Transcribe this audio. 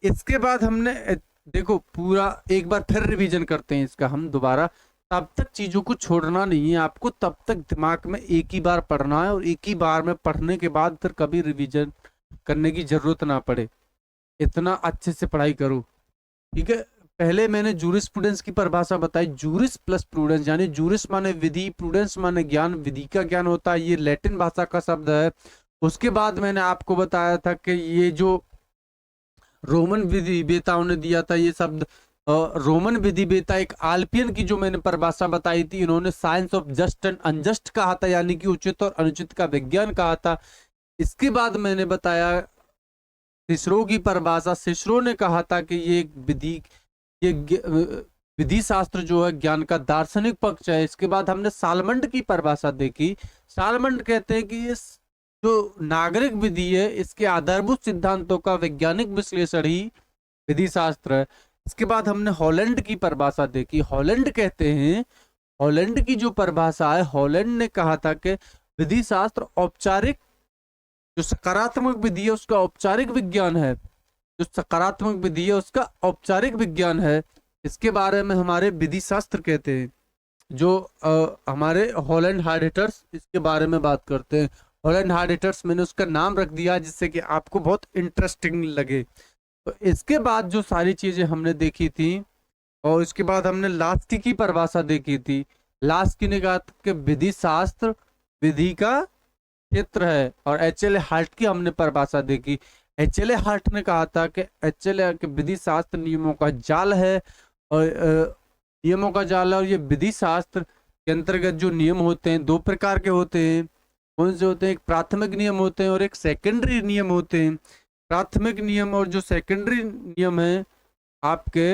इसके बाद हमने देखो पूरा एक बार फिर रिवीजन करते हैं इसका हम दोबारा। तब तक चीजों को छोड़ना नहीं है आपको, तब तक दिमाग में एक ही बार पढ़ना है, और एक ही बार में पढ़ने के बाद फिर कभी रिवीजन करने की जरूरत ना पड़े। इतना अच्छे से पढ़ाई करो, ठीक है। पहले मैंने जूरिस्प्रूडेंस की परिभाषा बताई, जूरिस प्लस प्रूडेंस, यानी जूरिस माने विधि, प्रूडेंस माने ज्ञान, विधि का ज्ञान होता है, ये लैटिन भाषा का शब्द है। उसके बाद मैंने आपको बताया था कि ये जो रोमन विधिवेताओं ने दिया था ये शब्द, रोमन विधिवेता एक आल्पियन की जो मैंने परिभाषा बताई थी, इन्होंने science of just and unjust कहा था, यानी कि उचित और अनुचित का विज्ञान कहा था। इसके बाद मैंने बताया सिसरो की परिभाषा, सिसरो ने कहा था कि ये एक विधि, ये विधि शास्त्र जो है ज्ञान का दार्शनिक पक्ष है। इसके बाद हमने सालमंड की परिभाषा देखी। सालमंड कहते हैं कि ये जो नागरिक विधि है इसके आधारभूत सिद्धांतों का वैज्ञानिक विश्लेषण ही विधि शास्त्र है। इसके बाद हमने हॉलैंड की परिभाषा देखी। हॉलैंड कहते हैं, हॉलैंड की जो परिभाषा है, हॉलैंड ने कहा था कि विधि शास्त्र औपचारिक, जो सकारात्मक विधि है उसका औपचारिक विज्ञान है, जो सकारात्मक विधि है उसका औपचारिक विज्ञान है। इसके बारे में हमारे विधि शास्त्र कहते हैं। जो हमारे हॉलैंड हार्डेटर्स इसके बारे में बात करते हैं। हॉलैंड हार्डेटर्स मैंने उसका नाम रख दिया जिससे कि आपको बहुत इंटरेस्टिंग लगे। तो इसके बाद जो सारी चीजें हमने देखी थी, और इसके बाद हमने लास्की की परिभाषा देखी थी। लास्की ने कहा कि विधि शास्त्र विधि का क्षेत्र है, और एच.एल. हार्ट की हमने परिभाषा देखी। एच.एल. हार्ट ने कहा था कि एच.एल. विधि शास्त्र नियमों का जाल है, और नियमों का जाल है, और ये विधि शास्त्र के अंतर्गत जो नियम होते हैं दो प्रकार के होते हैं। कौन से होते हैं? एक प्राथमिक नियम होते हैं और एक सेकेंडरी नियम होते हैं। प्राथमिक नियम और जो सेकेंडरी नियम है आपके